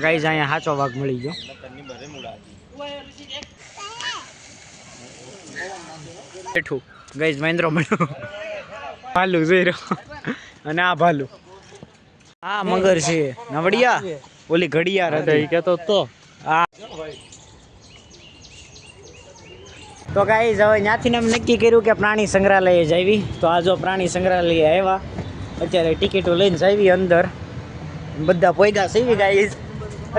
Guys અહીંયા સાચો વાઘ મળી ગયો. બેઠું ગાઈઝ મહેન્દ્ર મળ્યો. ભાલુ જોઈ રહ્યો અને આ ભાલુ આ મગર છે નવડિયા ઓલી ઘડિયાળ હતી કેતો તો આ તો ગાઈઝ હવે ત્યાંથી અમે નક્કી કર્યું કે પ્રાણી સંગ્રહાલયે જાવી. તો આ જો પ્રાણી સંગ્રહાલય આવ્યા, અત્યારે ટિકિટો લઈને જાવી અંદર. બધા પોઈગા સીવી ગાઈઝ.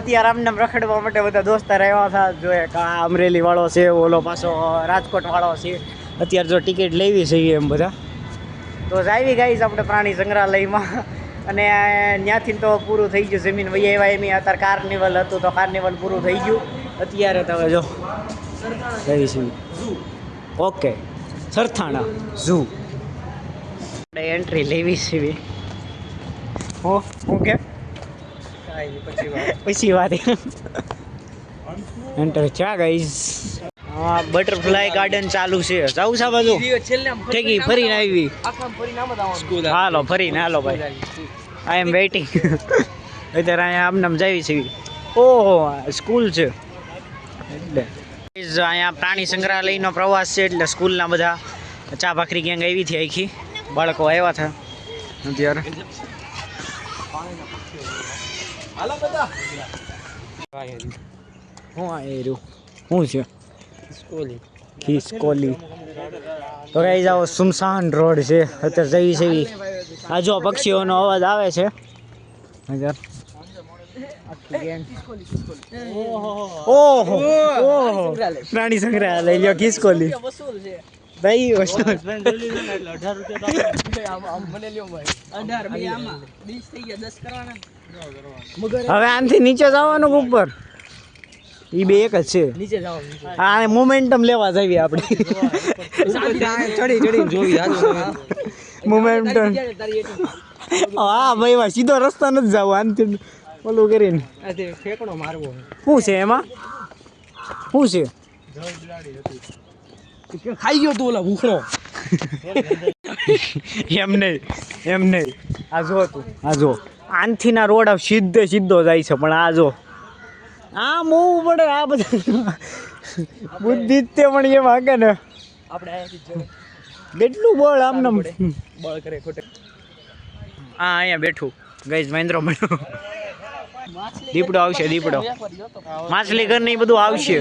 અત્યારે આમને રખડવા માટે બધા દોસ્તાર આવ્યા હતા. જોઈએ કે આ અમરેલી વાળો છે, ઓલો પાછો રાજકોટ વાળો છે. અત્યારે જો ટિકિટ લેવી છે એમ બધા તો જાવી ગાઈઝ આપણે પ્રાણી સંગ્રહાલયમાં. અને ત્યાંથી તો પૂરું થઈ ગયું, જમીન વહી આવ્યા એમ. અત્યારે કાર્નિવલ હતું તો કાર્નિવલ પૂરું થઈ ગયું. અત્યારે તો હવે જો જઈ છે ઓકે સરથાણા ઝૂ એન્ટ્રી લેવી છે. ઓકે પછી વાત એન્ટર ચા ગાઈઝ. હા બટરફ્લાય ગાર્ડન ચાલુ છે. જાવું છે બાજુ ઠેકી ફરીને આવી. હાલો ફરીને હાલો ભાઈ. આઈ એમ વેઇટિંગ. અત્યારે અહીંયા આમ જાવી છે. ઓહો સ્કૂલ છે એટલે અહીંયા પ્રાણી સંગ્રહાલયનો પ્રવાસ છે એટલે સ્કૂલના બધા ચા ભાખરી ગેંગ આવી હતી. આખી બાળકો આવ્યા હતા અત્યારે. શું છે ખિસકોલી. તો કઈ જાઓ સુમસાન રોડ છે અત્યારે જઈ છે. આ જો પક્ષીઓનો અવાજ આવે છે. ઓહો પ્રાણી સંગ્રહાલય લ્યો ખિસકોલી ભાઈ. હવે આનથી નીચે જવાનું ઉપર ઈ બે એક જ છે. હા મોમેન્ટમ લેવા જઈએ આપણે. મોમેન્ટમ હા ભાઈ સીધો રસ્તા નથી જવું આનથી ઓલું કરીને ઠેકડો મારવો. શું છે એમાં શું છે? ખાઈ ગયો તું ઓલા ભૂખરો. એમ નહીં આ જો તું આ જો આનથી ના રોડ સીધો જાય છે પણ આ જો આ મોવું પડે. આ બધા બુદ્ધિ તે પણ એમ હાકે ને આપણે કેટલું બળ આમને બળ કરે ખોટે. હા અહીંયા બેઠું ગાઈઝ મહેન્દ્ર મળ્યો. દીપડો આવશે દીપડો માછલી ઘર ને બધું આવશે.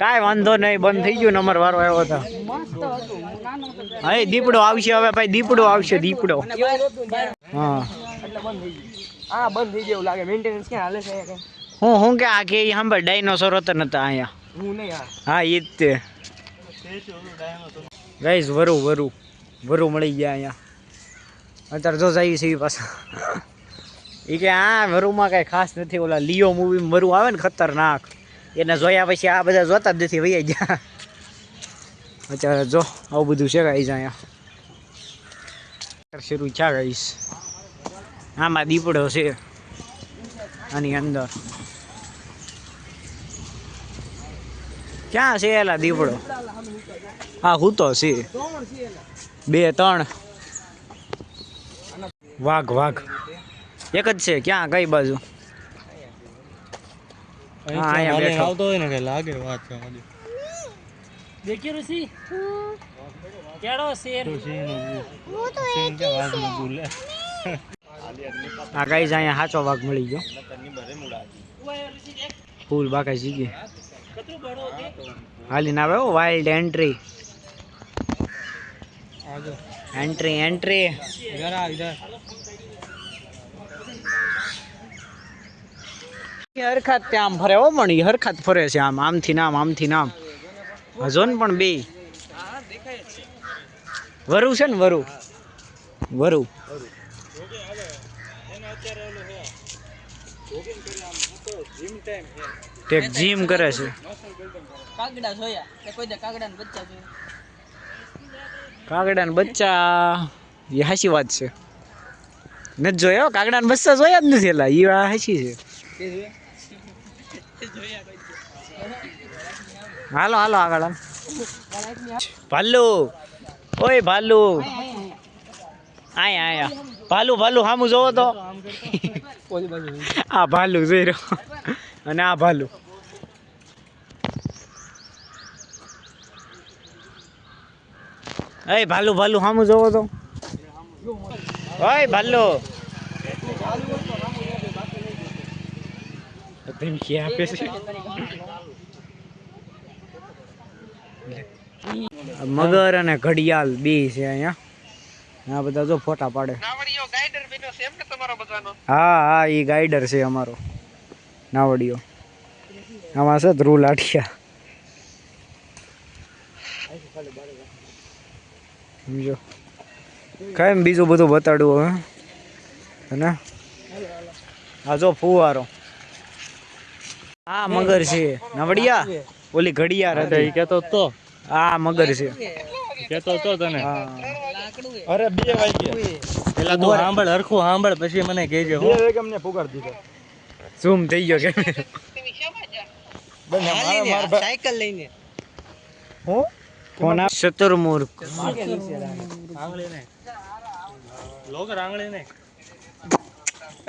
કાંઈ વાંધો નહીં બંધ થઈ ગયું ને અમારો વારો આવ્યો હતો. હા દીપડો આવશે હવે ભાઈ દીપડો આવશે દીપડો. હા બંધ થઈ ગયું લાગે. મેન્ટેનન્સ ક્યાં હાલે છે? હું કે આ કે સાંભળ ડાયનોસોર હતા નતા અહીંયા. હા એ જ તે ગાઈઝ વરુ મળી ગયા અહીંયા. અત્યારે જો જાય છે પાછા. એ કે આ વરુમાં કાંઈ ખાસ નથી. ઓલા લિયો મૂવીમાં વરુ આવે ને ખતરનાક એને જોયા પછી આ બધા જોતા જ નથી વૈયા ગયા. અત્યારે જો આવું બધું છે ગાઈઝ અહીંયા શરૂ છે ગાઈઝ. આમાં દીપડો છે આની અંદર. ક્યાં છે એલા દીપડો? હા હું તો છે 2-3 વાઘ એક જ છે. ક્યાં કઈ બાજુ? હા અહીંયા બેઠો આવતો હોય ને કે લાગે વાત છે. દેખ્યો ઋષિ કેડો શેર હું તો એક વાઘ ન બોલે. આ ગાઈઝ અહીંયા સાચો વાઘ મળી ગયો. ફૂલ બાકા જીગી હાલી ના આવે. વાઇલ્ડ એન્ટ્રી હરખાત આમ ફરે હો મણી હરખાત ફરે છે. આમથી નામ હજોન પણ બે વરુ છે ને વરુ ટેક જીમ કરે છે. કાગડા ને બચ્ચા એ હાચી વાત છે. નથી જોયો કાગડા ને બચ્ચા જોયા જ નથી. એલા એ હાચી છે. હાલો આગળ ભાલુ. ઓય ભાલુ આયા ભાલુ સામું જોવો તો આ ભાલું જોઈ રહ્યો અને આ ભાલું એ ભાલું ભાલું સામું જોવો તો ઓય ભાલો ધમકી આપે છે મગર અને ઘડિયાળ બે છે અહીંયા આ બધા જો ફોટા પાડે હા હા એ ગાઈડર છે અમારો નાવડીયો આમાં છે ધ્રુવ લાઠિયા સમજો કાંઈ બીજું બધું બતાડવું હવે ને આ જો ફુવારો આ મગર છે નવડિયા ઓલી ઘડિયાળ હતી કેતો તો આ મગર છે કેતો તો તને અરે 2 વાગ્યા પેલા તું સાંભળ હરખું સાંભળ પછી મને કહેજે હો 2 વાગે અમને પુકાર દીધો ઝૂમ થઈ ગયો કે સાયકલ લઈને હું ફોન આ શતરમૂર્ખ આંગળી ને લોગર આંગળી ને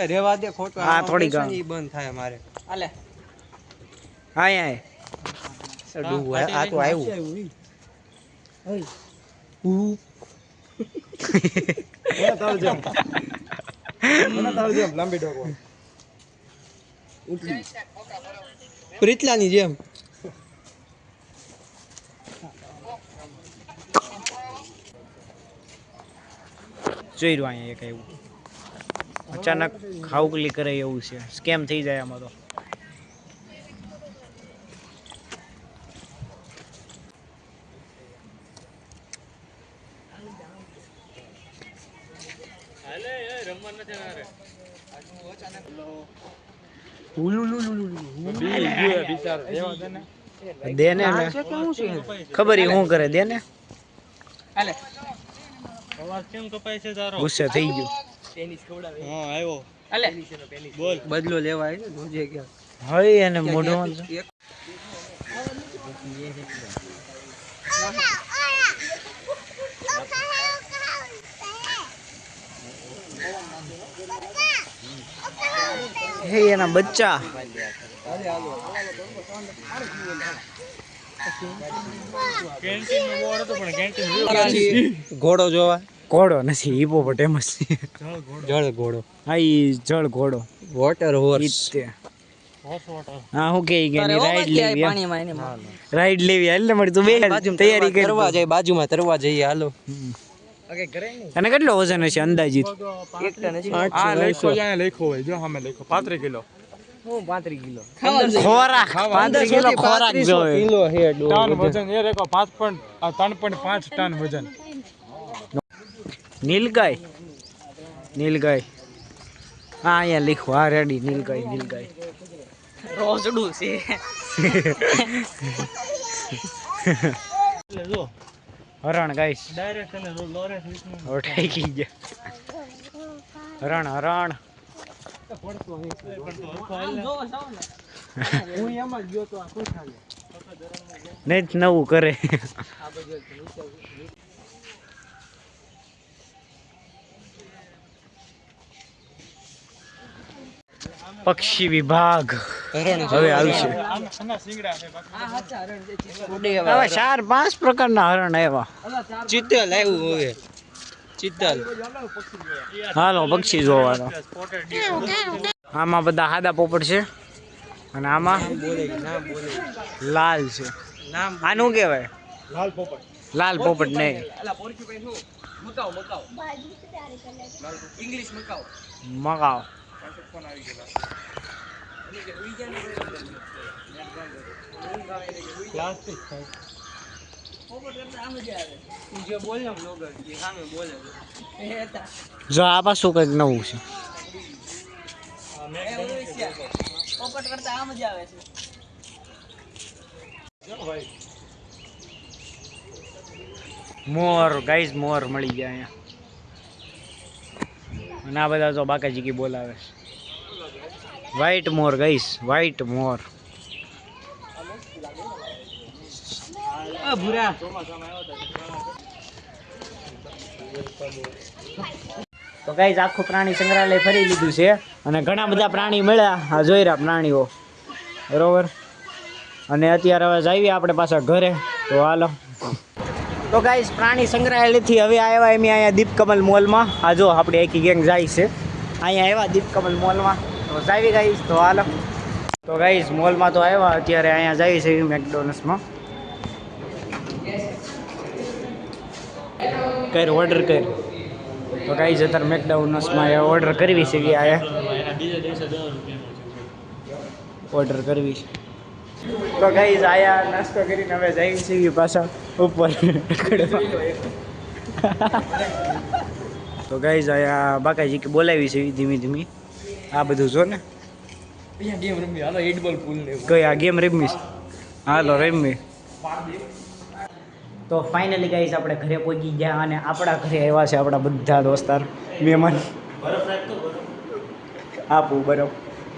રેવા દે ખોટો આ થોડી ગામ બંધ થાય મારે આલે હાય હાય સડુ આ તો આવ્યું ઓય ઓય તાવ જેમ લાંબી ડોકો ઉઠી પ્રીતલાની જેમ જોઈ રહ્યો અહીંયા એક એવું અચાનક ખાઉકલી કરે એવું છે સ્કેમ થઈ જાય આમાં તો દેને ખબર શું કરે દેને ગુસ્સે થઈ ગયો બદલો લેવા હોય અને મોઢો હે એના બચ્ચા ઘોડો જોવા ઘોડો નથી હિપોપોટેમસ જળ ઘોડો હા ઈ જળ ઘોડો વોટર હોર્સ હા હું કે રાઈડ લેવી રાઈડ લેવી હાલ ને મળી તું બે તૈયારી કરવા જાય બાજુમાં તરવા જઈએ હાલો અને કેટલો વજન હશે અંદાજિત 1 ટન હશે આ લખો અહીંયા લખો હોય જો સામે લખો 35 કિલો હું 35 કિલો ખોરાક 35 કિલો ખોરાક જોઈએ કિલો હે ટન વજન એ રેકો 3.5 ટન વજન નીલગાય નીલગાય હા અહીંયા લખો હા રેડી નીલગાય નીલગાય રોજડું છે જો હરણ ગાઈસ ડાયરેક્ટ અને લોરેન્સ ઓઠાઈ ગઈ ગયા હરણ હરણ હું એમાં ગયો તો આ કોઈ ખાલે નહીં નવું કરે પક્ષી વિભાગ હવે આવશે હવે 4-5 પ્રકારના હરણ આવ્યા ચિત્તલ આવ્યું હવે ચિત્તલ હાલો પક્ષી જોવાનો આમાં બધા સાદા પોપટ છે અને આમાં લાલ છે આનું કહેવાય લાલ પોપટ નહીં મકાવ જો આ પાછું કંઈક નવું છે મોર ગાઈસ મોર મળી ગયા અહીંયા અને આ બધા જો બાકાજી કી બોલાવે છે વ્હાઈટ મોર ગાઈસ વ્હાઈટ મોર તો ગાઈઝ આખું પ્રાણી સંગ્રહાલય ફરી લીધું છે અને ઘણા બધા પ્રાણી મળ્યા. આ જોઈ રહ્યા પ્રાણીઓ, બરોબર. અને અત્યારે હવે જઈએ આપણે પાછા ઘરે. તો હાલો. તો ગાઈઝ પ્રાણી સંગ્રહાલયથી હવે આવ્યા એમ અહીંયા દીપકમલ મોલમાં. આ જો આપણી આખી ગેંગ જાય છે અહીંયા આવ્યા દીપકમલ મોલમાં. તો જાવી ગાઈઝ, તો હાલો. તો ગાઈઝ મોલમાં તો આવ્યા, અત્યારે અહીંયા જાય છે મેકડોનલ્સમાં. કર ઓર્ડર કર. તો ગાઈઝ અત્યારે મેકડોનલ્સમાં ઓર્ડર કરવી છે કે આયા ઓર્ડર કરવી છે. તો ગાઈઝ આયા નાસ્તો કરીને હવે જઈએ છીએ પાછા ઉપર. તો ગાઈઝ આયા બાકાજી કે બોલાવી છે ધીમી ધીમી. આ બધું જો ને ગેમ રમી. હાલો 8 બોલ પૂલ ને કઈ આ ગેમ રમી. હાલો રમી. તો ફાઇનલી ગાઈઝ આપણે ઘરે પહોંચી ગયા અને આપણા ઘરે આવ્યા છે આપણા બધા દોસ્તાર મહેમાન. આપું બરફ.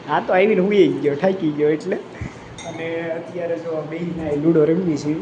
આ તો આવીને હુઈ ગયો, થાકી ગયો એટલે. અને અત્યારે જો બેહીને લૂડો રમવી છે.